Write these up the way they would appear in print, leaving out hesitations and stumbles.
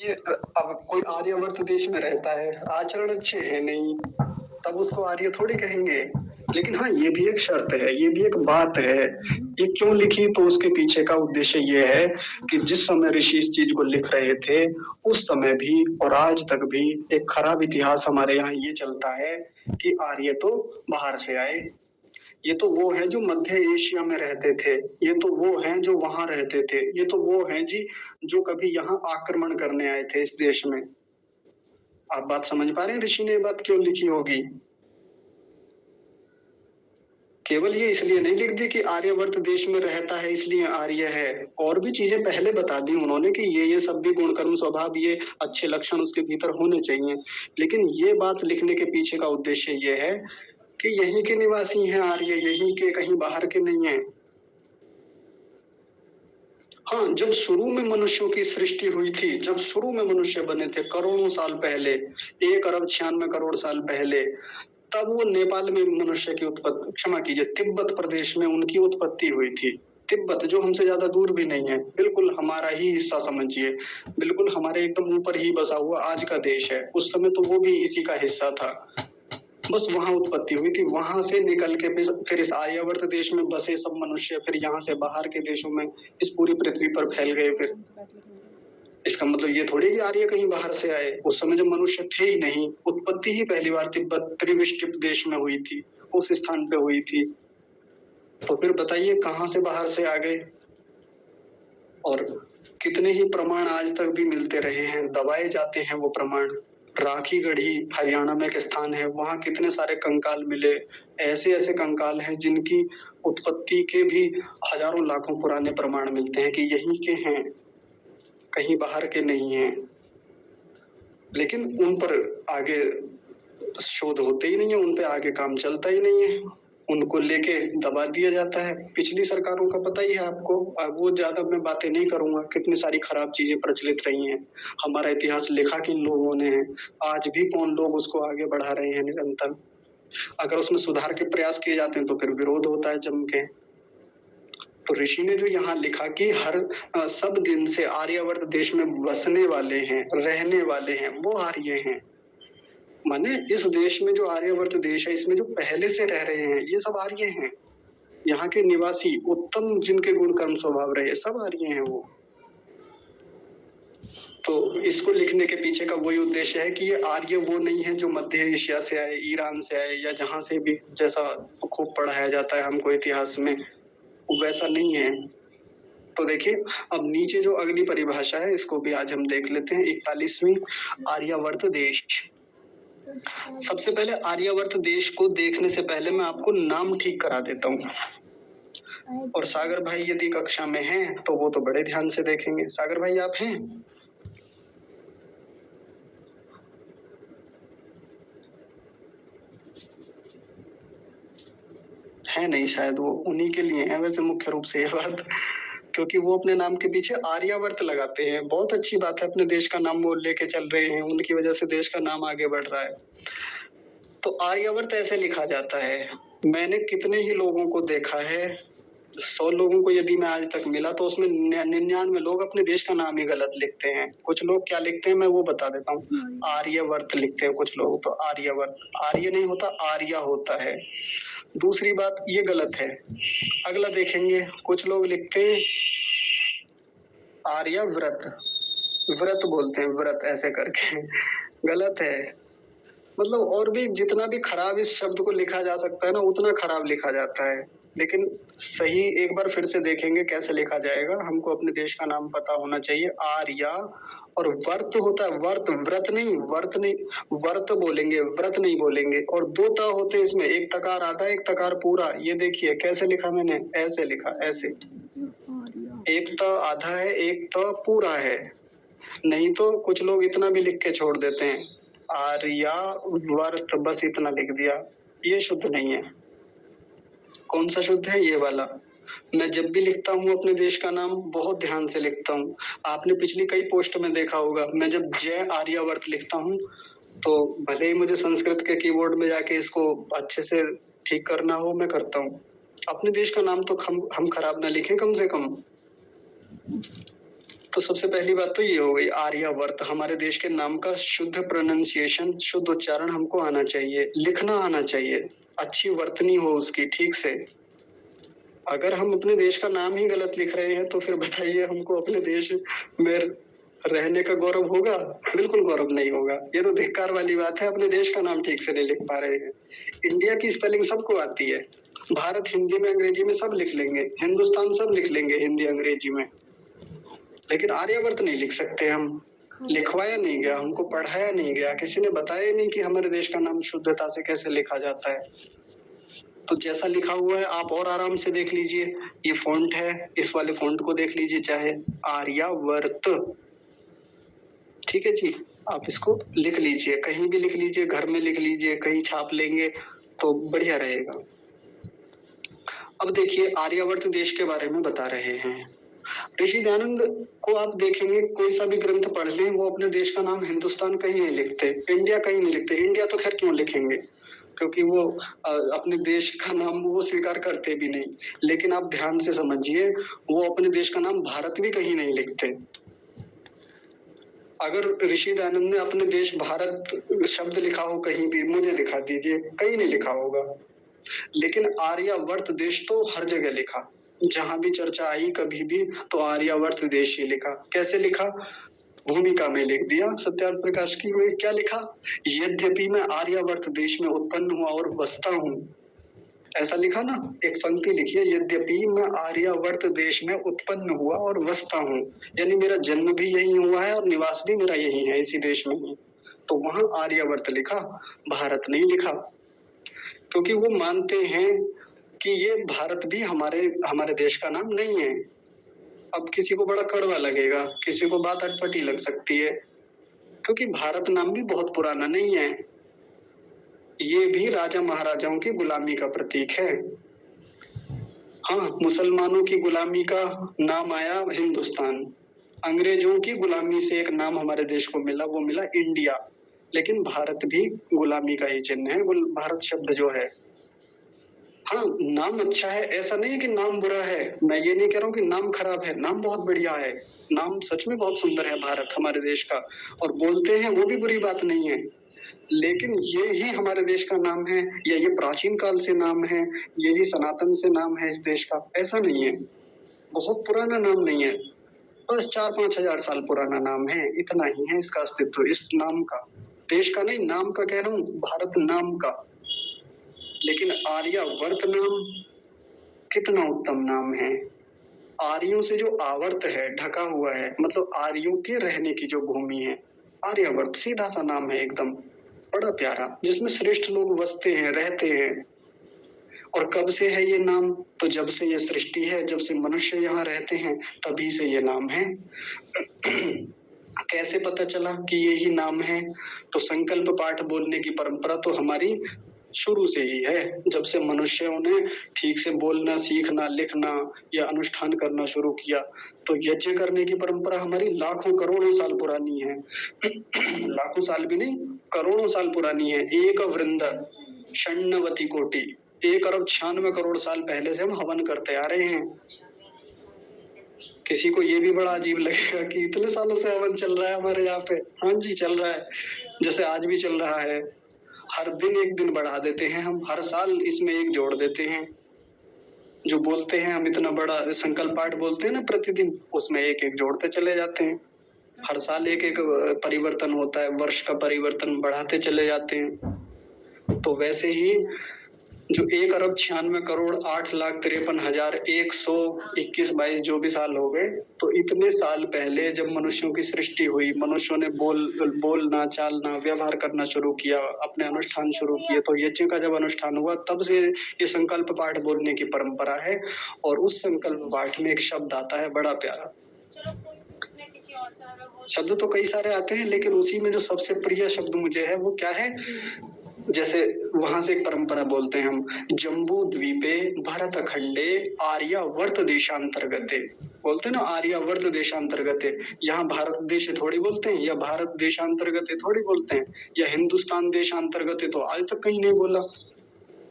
ये अब कोई आर्यवर्त देश में रहता है, आचरण अच्छे हैं नहीं, तब उसको आर्य थोड़ी कहेंगे। लेकिन हाँ, ये भी एक शर्त है, ये भी एक बात है। ये क्यों लिखी, तो उसके पीछे का उद्देश्य ये है कि जिस समय ऋषि इस चीज को लिख रहे थे, उस समय भी और आज तक भी एक खराब इतिहास हमारे यहाँ ये चलता है कि आर्य तो बाहर से आए, ये तो वो हैं जो मध्य एशिया में रहते थे, ये तो वो हैं जो वहां रहते थे, ये तो वो हैं जी जो कभी यहाँ आक्रमण करने आए थे इस देश में। आप बात समझ पा रहे हैं ऋषि ने ये बात क्यों लिखी होगी? केवल ये इसलिए नहीं लिख दी कि आर्यवर्त देश में रहता है इसलिए आर्य है, और भी चीजें पहले बता दी उन्होंने कि ये सब भी गुण कर्म स्वभाव, ये अच्छे लक्षण उसके भीतर होने चाहिए। लेकिन ये बात लिखने के पीछे का उद्देश्य ये है कि यहीं के निवासी हैं आर्य, यहीं के, कहीं बाहर के नहीं है। हाँ, जब शुरू में मनुष्यों की सृष्टि हुई थी, जब शुरू में मनुष्य बने थे करोड़ों साल पहले, 1 अरब 96 करोड़ साल पहले, तब वो नेपाल में मनुष्य की उत्पत्ति, क्षमा कीजिए, तिब्बत प्रदेश में उनकी उत्पत्ति हुई थी। तिब्बत जो हमसे ज्यादा दूर भी नहीं है, बिल्कुल हमारा ही हिस्सा समझिए, बिल्कुल हमारे एकदम ऊपर ही बसा हुआ आज का देश है। उस समय तो वो भी इसी का हिस्सा था, बस वहां उत्पत्ति हुई थी। वहां से निकल के फिर इस आर्यावर्त देश में बसे सब मनुष्य फिर यहाँ से बाहर के देशों में इस पूरी पृथ्वी पर फैल गए। फिर इसका मतलब ये थोड़ी कि आर्य कहीं बाहर से आए, उस समय जब मनुष्य थे ही नहीं, उत्पत्ति ही पहली बार तिब्बत त्रिविष्टिप देश में हुई थी, उस स्थान पे हुई थी। तो फिर बताइए कहाँ से बाहर से आ गए? और कितने ही प्रमाण आज तक भी मिलते रहे हैं, दबाए जाते हैं वो प्रमाण। राखीगढ़ी हरियाणा में एक स्थान है, वहां कितने सारे कंकाल मिले, ऐसे ऐसे कंकाल हैं जिनकी उत्पत्ति के भी हजारों लाखों पुराने प्रमाण मिलते हैं कि यहीं के हैं, कहीं बाहर के नहीं हैं। लेकिन उन पर आगे शोध होते ही नहीं है, उन पे आगे काम चलता ही नहीं है, उनको लेके दबा दिया जाता है। पिछली सरकारों का पता ही है आपको, वो ज्यादा मैं बातें नहीं करूंगा, कितनी सारी खराब चीजें प्रचलित रही हैं, हमारा इतिहास लिखा किन लोगों ने है, आज भी कौन लोग उसको आगे बढ़ा रहे हैं निरंतर। अगर उसमें सुधार के प्रयास किए जाते हैं तो फिर विरोध होता है जम के। तो ऋषि ने जो यहाँ लिखा कि हर सब दिन से आर्यावर्त देश में बसने वाले हैं, रहने वाले हैं, वो आर्य हैं। माने इस देश में जो आर्यावर्त देश है, इसमें जो पहले से रह रहे हैं ये सब आर्य हैं। यहाँ के निवासी उत्तम जिनके गुण कर्म स्वभाव रहे सब आर्य हैं वो। तो इसको लिखने के पीछे का वही उद्देश्य है कि ये आर्य वो नहीं है जो मध्य एशिया से आए, ईरान से आए, या जहां से भी जैसा खूब पढ़ाया जाता है हमको इतिहास में, वो वैसा नहीं है। तो देखिए अब नीचे जो अगली परिभाषा है इसको भी आज हम देख लेते हैं, 41वीं आर्यावर्त देश। सबसे पहले आर्यावर्त देश को देखने से पहले मैं आपको नाम ठीक करा देता हूँ। और सागर भाई यदि कक्षा में हैं तो वो तो बड़े ध्यान से देखेंगे। सागर भाई आप हैं? है नहीं शायद, वो उन्हीं के लिए है वैसे मुख्य रूप से ये बात, क्योंकि वो अपने नाम के पीछे आर्यावर्त लगाते हैं। बहुत अच्छी बात है, अपने देश का नाम वो लेके चल रहे हैं, उनकी वजह से देश का नाम आगे बढ़ रहा है। तो आर्यावर्त ऐसे लिखा जाता है। मैंने कितने ही लोगों को देखा है, 100 लोगों को यदि मैं आज तक मिला तो उसमें 99 लोग अपने देश का नाम ही गलत लिखते हैं। कुछ लोग क्या लिखते हैं मैं वो बता देता हूँ, आर्यवर्त लिखते हैं कुछ लोग, तो आर्यवर्त, आर्य नहीं होता, आर्या होता है। दूसरी बात ये गलत है। अगला देखेंगे, कुछ लोग लिखते हैं आर्यव्रत, व्रत बोलते हैं, व्रत ऐसे करके, गलत है। मतलब और भी जितना भी खराब इस शब्द को लिखा जा सकता है ना, उतना खराब लिखा जाता है। लेकिन सही एक बार फिर से देखेंगे कैसे लिखा जाएगा। हमको अपने देश का नाम पता होना चाहिए। आर्या और वर्त होता है, वर्त, व्रत नहीं, वर्त नहीं, वर्त बोलेंगे, व्रत नहीं बोलेंगे। और 2 त होते हैं इसमें, एक तकार आधा, एक तकार पूरा। ये देखिए कैसे लिखा मैंने, ऐसे लिखा, ऐसे, एक त आधा है, एक त पूरा है। नहीं तो कुछ लोग इतना भी लिख के छोड़ देते हैं, आर्या वर्त, बस इतना लिख दिया। ये शुद्ध नहीं है। कौन सा शुद्ध है? ये वाला। मैं जब भी लिखता हूँ अपने देश का नाम बहुत ध्यान से लिखता हूँ। आपने पिछली कई पोस्ट में देखा होगा, मैं जब जय आर्यावर्त लिखता हूँ तो भले ही मुझे संस्कृत के कीबोर्ड में जाके इसको अच्छे से ठीक करना हो, मैं करता हूँ। अपने देश का नाम तो हम खराब ना लिखें कम से कम। तो सबसे पहली बात तो ये हो गई आर्यावर्त। हमारे देश के नाम का शुद्ध प्रोनाउंसिएशन, शुद्ध उच्चारण हमको आना चाहिए, लिखना आना चाहिए, अच्छी वर्तनी हो उसकी ठीक से। अगर हम अपने देश का नाम ही गलत लिख रहे हैं तो फिर बताइए हमको अपने देश में रहने का गौरव होगा? बिल्कुल गौरव नहीं होगा। ये तो धिक्कार वाली बात है, अपने देश का नाम ठीक से नहीं लिख पा रहे हैं। इंडिया की स्पेलिंग सबको आती है, भारत हिंदी में अंग्रेजी में सब लिख लेंगे, हिंदुस्तान सब लिख लेंगे हिंदी अंग्रेजी में, लेकिन आर्यावर्त नहीं लिख सकते हम। लिखवाया नहीं गया, हमको पढ़ाया नहीं गया, किसी ने बताया नहीं कि हमारे देश का नाम शुद्धता से कैसे लिखा जाता है। तो जैसा लिखा हुआ है आप और आराम से देख लीजिए, ये फॉन्ट है, इस वाले फॉन्ट को देख लीजिए चाहे, आर्यावर्त, ठीक है जी। आप इसको लिख लीजिए, कहीं भी लिख लीजिए, घर में लिख लीजिए, कहीं छाप लेंगे तो बढ़िया रहेगा। अब देखिए आर्यावर्त देश के बारे में बता रहे हैं। ऋषि दयानंद को आप देखेंगे, कोई सा भी ग्रंथ पढ़ लें, वो अपने देश का नाम हिंदुस्तान कहीं नहीं लिखते, इंडिया कहीं नहीं लिखते। इंडिया तो खैर क्यों लिखेंगे, क्योंकि वो अपने देश का नाम वो स्वीकार करते भी नहीं। लेकिन आप ध्यान से समझिए, वो अपने देश का नाम भारत भी कहीं नहीं लिखते। अगर ऋषि दयानंद ने अपने देश भारत शब्द लिखा हो कहीं भी, मुझे दिखा दीजिए, कहीं नहीं लिखा होगा। लेकिन आर्यावर्त देश तो हर जगह लिखा, जहां भी चर्चा आई कभी भी तो आर्यावर्त देश ही लिखा। कैसे लिखा? भूमिका में लिख दिया सत्यार्थ प्रकाश की में। क्या लिखा? यद्यपि मैं आर्यावर्त देश में उत्पन्न हुआ और बसता हूँ, ऐसा लिखा ना। एक पंक्ति लिखिए, यद्यपि मैं आर्यावर्त देश में उत्पन्न हुआ और बसता हूँ, यानी मेरा जन्म भी यही हुआ है और निवास भी मेरा यही है, इसी देश में ही। तो वहां आर्यावर्त लिखा, भारत नहीं लिखा, क्योंकि वो मानते हैं कि ये भारत भी हमारे देश का नाम नहीं है। अब किसी को बड़ा कड़वा लगेगा, किसी को बात अटपटी लग सकती है, क्योंकि भारत नाम भी बहुत पुराना नहीं है, ये भी राजा महाराजाओं की गुलामी का प्रतीक है। हाँ, मुसलमानों की गुलामी का नाम आया हिंदुस्तान, अंग्रेजों की गुलामी से एक नाम हमारे देश को मिला, वो मिला इंडिया। लेकिन भारत भी गुलामी का ही चिन्ह है, भारत शब्द जो है। हाँ, नाम अच्छा है, ऐसा नहीं है कि नाम बुरा है, मैं ये नहीं कह रहा हूँ कि नाम खराब है, नाम बहुत बढ़िया है, नाम सच में बहुत सुंदर है भारत हमारे देश का, और बोलते हैं वो भी बुरी बात नहीं है। लेकिन ये ही हमारे देश का नाम है, या ये प्राचीन काल से नाम है, यही सनातन से नाम है इस देश का, ऐसा नहीं है। बहुत पुराना नाम नहीं है, बस 4-5 हजार साल पुराना नाम है, इतना ही है इसका अस्तित्व, इस नाम का, देश का नहीं, नाम का कह रहा हूँ, भारत नाम का। लेकिन आर्यावर्त नाम कितना उत्तम नाम है। आर्यों से जो आवर्त है, ढका हुआ है, मतलब आर्यों के रहने की जो भूमि है, आर्यावर्त सीधा सा नाम है एकदम, बड़ा प्यारा, जिसमें श्रेष्ठ लोग बसते हैं, रहते हैं। और कब से है ये नाम? तो जब से ये सृष्टि है, जब से मनुष्य यहाँ रहते हैं, तभी से ये नाम है। कैसे पता चला कि यही नाम है? तो संकल्प पाठ बोलने की परंपरा तो हमारी शुरू से ही है, जब से मनुष्यों ने ठीक से बोलना, सीखना, लिखना या अनुष्ठान करना शुरू किया। तो यज्ञ करने की परंपरा हमारी लाखों करोड़ों साल पुरानी है। लाखों साल भी नहीं, करोड़ों साल पुरानी है। एक वृंद षण्णवति कोटि, 1 अरब 96 करोड़ साल पहले से हम हवन करते आ रहे हैं। किसी को ये भी बड़ा अजीब लगेगा कि इतने सालों से हवन चल रहा है हमारे यहाँ पे। हाँ जी, चल रहा है, जैसे आज भी चल रहा है। हर दिन एक दिन बढ़ा देते हैं हम, हर साल इसमें एक जोड़ देते हैं। जो बोलते हैं हम, इतना बड़ा संकल्प पाठ बोलते हैं ना प्रतिदिन, उसमें एक एक जोड़ते चले जाते हैं। हर साल एक एक परिवर्तन होता है, वर्ष का परिवर्तन बढ़ाते चले जाते हैं। तो वैसे ही जो 1 अरब 96 करोड़ 8,53,121 जो भी साल हो गए, तो इतने साल पहले जब मनुष्यों की सृष्टि हुई, मनुष्यों ने बोलना, चालना, व्यवहार करना शुरू किया, अपने अनुष्ठान शुरू किए, तो यज्ञ का जब अनुष्ठान हुआ तब से ये संकल्प पाठ बोलने की परंपरा है। और उस संकल्प पाठ में एक शब्द आता है बड़ा प्यारा। शब्द तो कई सारे आते हैं, लेकिन उसी में जो सबसे प्रिय शब्द मुझे है वो क्या है? जैसे वहां से एक परंपरा बोलते हैं हम, जम्बू द्वीपे भरत खंडे आर्यावर्त देशांतर्गते, बोलते हैं ना आर्यावर्त देशांतर्गते। यहाँ भारत देश थोड़ी बोलते हैं, या भारत देशांतर्गते थोड़ी बोलते हैं, या हिंदुस्तान देशांतर्गते तो आज तक कहीं नहीं बोला।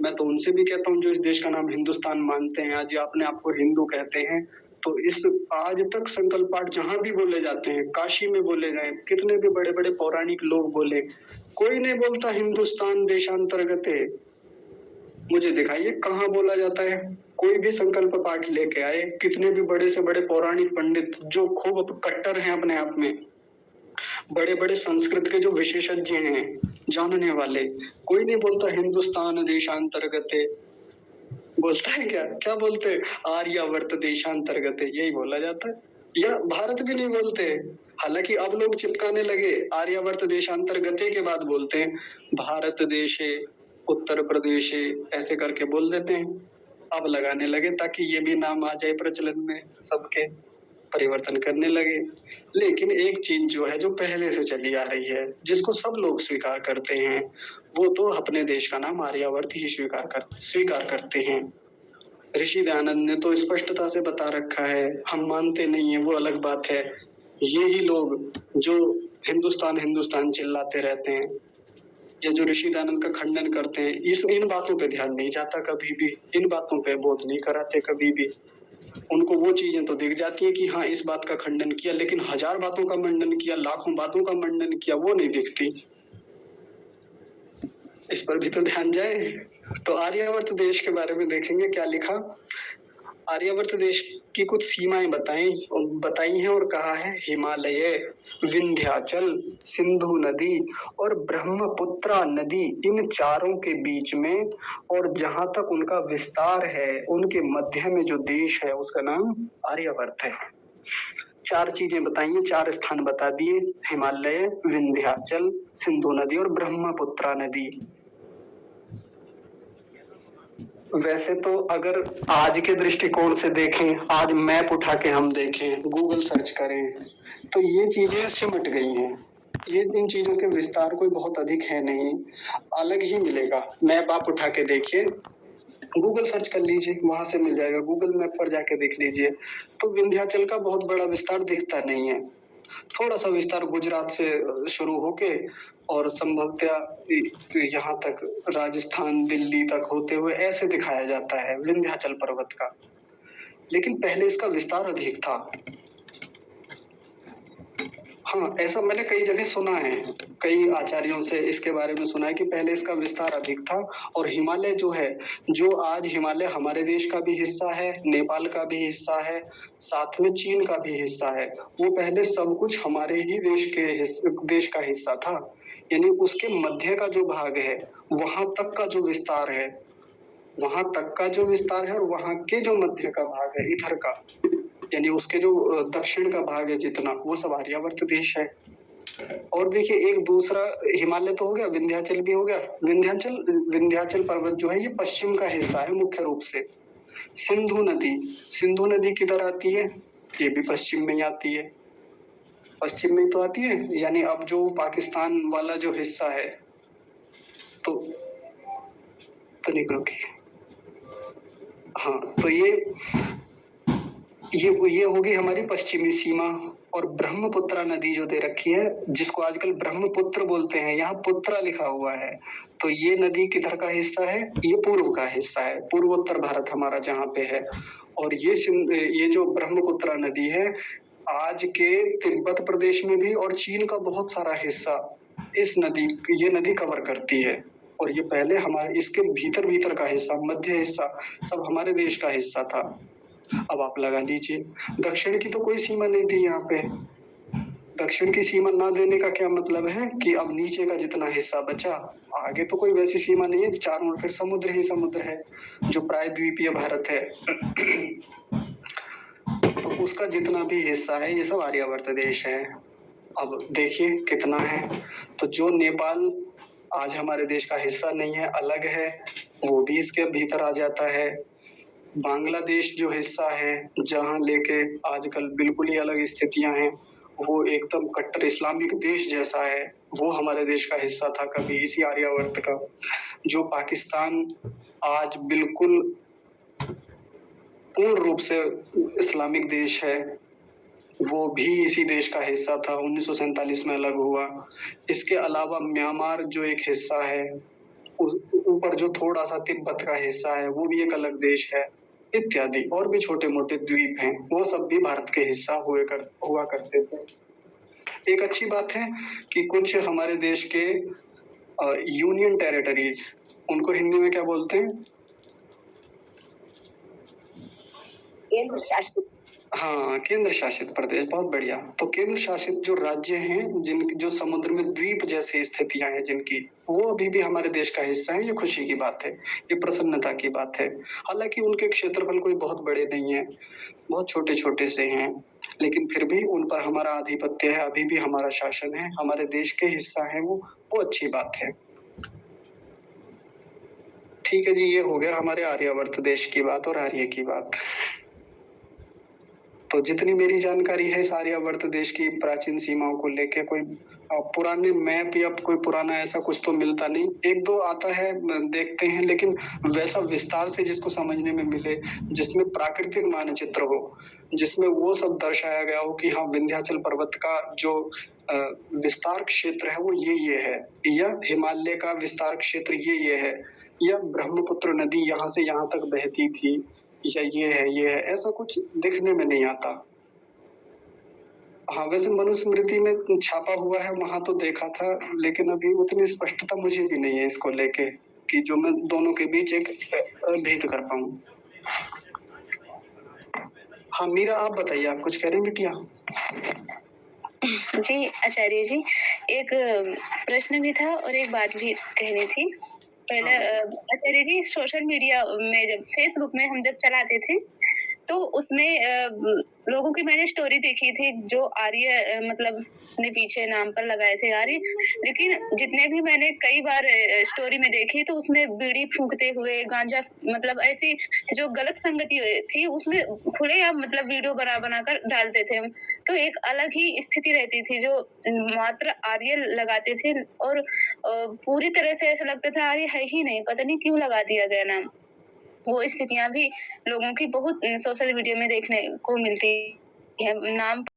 मैं तो उनसे भी कहता हूँ जो इस देश का नाम हिंदुस्तान मानते हैं, आज अपने आप को हिंदू कहते हैं, तो इस आज तक संकल्प पाठ जहां भी बोले जाते हैं, काशी में बोले गए, कितने भी बड़े बड़े पौराणिक लोग बोले, कोई नहीं बोलता हिंदुस्तान देशांतर्गत है। मुझे दिखाइए कहाँ बोला जाता है। कोई भी संकल्प पाठ लेके आए, कितने भी बड़े से बड़े पौराणिक पंडित जो खूब कट्टर हैं अपने आप में, बड़े बड़े संस्कृत के जो विशेषज्ञ हैं, जानने वाले, कोई नहीं बोलता हिंदुस्तान देशांतर्गत है। बोलता है क्या? क्या बोलते? आर्यावर्त देशांतर्गत है, यही बोला जाता है। या भारत भी नहीं बोलते। हालांकि अब लोग चिपकाने लगे, आर्यावर्त देशांतर्गत के बाद बोलते हैं भारत देश है, उत्तर प्रदेश है, ऐसे करके बोल देते हैं। अब लगाने लगे ताकि ये भी नाम आ जाए प्रचलन में, सबके परिवर्तन करने लगे। लेकिन एक चीज जो है, जो पहले से चली आ रही है, जिसको सब लोग स्वीकार करते हैं, वो तो अपने देश का नाम आर्यावर्त ही स्वीकार करते हैं। ऋषि दयानंद ने तो स्पष्टता से बता रखा है, हम मानते नहीं है वो अलग बात है। यही लोग जो हिंदुस्तान हिंदुस्तान चिल्लाते रहते हैं, ये जो ऋषि दयानंद का खंडन करते हैं, इन बातों पे ध्यान नहीं जाता कभी भी, इन बातों पे बोध नहीं कराते कभी भी। उनको वो चीजें तो दिख जाती है कि हाँ इस बात का खंडन किया, लेकिन 1000 बातों का मंडन किया, लाखों बातों का मंडन किया, वो नहीं दिखती। इस पर भी तो ध्यान जाए। तो आर्यावर्त देश के बारे में देखेंगे क्या लिखा। आर्यावर्त देश की कुछ सीमाएं बताई हैं और कहा है, हिमालय, विंध्याचल, सिंधु नदी और ब्रह्मपुत्रा नदी, इन चारों के बीच में और जहां तक उनका विस्तार है, उनके मध्य में जो देश है उसका नाम आर्यावर्त है। 4 चीजें बताई हैं, 4 स्थान बता दिए, हिमालय, विंध्याचल, सिंधु नदी और ब्रह्मपुत्रा नदी। वैसे तो अगर आज के दृष्टिकोण से देखें, आज मैप उठा के हम देखें, गूगल सर्च करें, तो ये चीजें सिमट गई हैं। ये इन चीजों के विस्तार कोई बहुत अधिक है नहीं, अलग ही मिलेगा। मैप आप उठा के देखिए, गूगल सर्च कर लीजिए, वहां से मिल जाएगा। गूगल मैप पर जाके देख लीजिए, तो विंध्याचल का बहुत बड़ा विस्तार दिखता नहीं है। थोड़ा सा विस्तार गुजरात से शुरू होके और संभवतः यहाँ तक राजस्थान, दिल्ली तक होते हुए ऐसे दिखाया जाता है विंध्याचल पर्वत का। लेकिन पहले इसका विस्तार अधिक था। हाँ, ऐसा मैंने कई जगह सुना है, कई आचार्यों से इसके बारे में सुना है कि पहले इसका विस्तार अधिक था। और हिमालय जो है, जो आज हिमालय हमारे देश का भी हिस्सा है, नेपाल का भी हिस्सा है, साथ में चीन का भी हिस्सा है, वो पहले सब कुछ हमारे ही देश का हिस्सा था। यानी उसके मध्य का जो भाग है, वहां तक का जो विस्तार है, वहां तक का जो विस्तार है और वहां के जो मध्य का भाग है इधर का, यानी उसके जो दक्षिण का भाग है जितना, वो सब आर्यावर्त देश है। और देखिए एक दूसरा, हिमालय तो हो गया, विंध्याचल भी हो गया। विंध्याचल पर्वत जो है ये पश्चिम का हिस्सा है मुख्य रूप से। सिंधु नदी किधर आती है? ये भी पश्चिम में ही आती है, पश्चिम में तो आती है। यानी अब जो पाकिस्तान वाला जो हिस्सा है, तो निकलोगी, हाँ, तो ये होगी हमारी पश्चिमी सीमा। और ब्रह्मपुत्रा नदी जो दे रखी है, जिसको आजकल ब्रह्मपुत्र बोलते हैं, यहाँ पुत्रा लिखा हुआ है, तो ये नदी किधर का हिस्सा है? ये पूर्व का हिस्सा है, पूर्वोत्तर भारत हमारा जहाँ पे है। और ये जो ब्रह्मपुत्रा नदी है, आज के तिब्बत प्रदेश में भी और चीन का बहुत सारा हिस्सा ये नदी कवर करती है। और ये पहले हमारे इसके भीतर का हिस्सा, मध्य हिस्सा सब हमारे देश का हिस्सा था। अब आप लगा लीजिए, दक्षिण की तो कोई सीमा नहीं थी यहाँ पे। दक्षिण की सीमा ना देने का क्या मतलब है कि अब नीचे का जितना हिस्सा बचा, आगे तो कोई वैसी सीमा नहीं है, चारों ओर फिर समुद्र ही समुद्र है, जो प्रायद्वीपीय भारत है। तो उसका जितना भी हिस्सा है, ये सब आर्यावर्त देश है। अब देखिए कितना है, तो जो नेपाल आज हमारे देश का हिस्सा नहीं है, अलग है, वो भी इसके भीतर आ जाता है। बांग्लादेश जो हिस्सा है, जहां लेके आजकल बिल्कुल ही अलग स्थितियां हैं, वो एकदम कट्टर इस्लामिक देश जैसा है, वो हमारे देश का हिस्सा था कभी, इसी आर्यावर्त का। जो पाकिस्तान आज बिल्कुल पूर्ण रूप से इस्लामिक देश है, वो भी इसी देश का हिस्सा था, 1947 में अलग हुआ। इसके अलावा म्यांमार जो एक हिस्सा है, ऊपर जो थोड़ा सा तिब्बत का हिस्सा है, वो भी एक अलग देश है। इत्यादि और भी छोटे-मोटे द्वीप हैं, वो सब भी भारत के हिस्सा हुआ करते थे। एक अच्छी बात है कि कुछ हमारे देश के यूनियन टेरिटरीज़ उनको हिंदी में क्या बोलते हैं? केंद्र शासित। हाँ, केंद्र शासित प्रदेश, बहुत बढ़िया। तो केंद्र शासित जो राज्य हैं, जो समुद्र में द्वीप जैसी स्थितियाँ हैं जिनकी, वो अभी भी हमारे देश का हिस्सा हैं, ये खुशी की बात है, ये प्रसन्नता की बात है। हालाँकि उनके क्षेत्रफल कोई बहुत बड़े नहीं हैं, बहुत छोटे-छोटे से हैं, लेकिन फिर भी उन पर हमारा आधिपत्य है, अभी भी हमारा शासन है, हमारे देश के हिस्सा हैं वो अच्छी बात है। ठीक है जी, ये हो गया हमारे आर्यावर्त देश की बात और आर्य की बात। तो जितनी मेरी जानकारी है इस आर्यावर्त देश की प्राचीन सीमाओं को लेके कोई पुराने मैप या कोई पुराना ऐसा कुछ तो मिलता नहीं। 1-2 आता है देखते हैं, लेकिन वैसा विस्तार से जिसको समझने में मिले, जिसमें प्राकृतिक मानचित्र हो, जिसमें वो सब दर्शाया गया हो कि हाँ, विंध्याचल पर्वत का जो विस्तार क्षेत्र है वो ये है, या हिमालय का विस्तार क्षेत्र ये है, या ब्रह्मपुत्र नदी यहाँ से यहाँ तक बहती थी, या ये है, ऐसा कुछ दिखने में नहीं आता। हाँ, वैसे मनुस्मृति में छापा हुआ है, वहाँ तो देखा था, लेकिन अभी उतनी स्पष्टता मुझे भी नहीं है इसको लेके कि जो मैं दोनों के बीच एक भेद कर पाऊँ। हाँ, मीरा आप बताइए, आप कुछ कह रही हैं बिटिया? जी, आचार्य जी, एक प्रश्न भी था और एक बात भी कहनी थी। पहले आचार्य जी, सोशल मीडिया में जब फेसबुक में हम जब चलाते थे, तो उसमें लोगों की मैंने स्टोरी देखी थी जो आर्य मतलब ने पीछे नाम पर लगाए थे आर्य, लेकिन जितने भी मैंने कई बार स्टोरी में देखी तो उसमें बीड़ी फूँकते हुए, गांजा मतलब ऐसी जो गलत संगति थी उसमें खुलेआम मतलब वीडियो बना कर डालते थे। तो एक अलग ही स्थिति रहती थी जो मात्र आर्य लगाते थे और पूरी तरह से ऐसा लगता था आर्य है ही नहीं, पता नहीं क्यों लगा दिया गया नाम। वो स्थितियाँ भी लोगों की बहुत सोशल मीडिया में देखने को मिलती है। नाम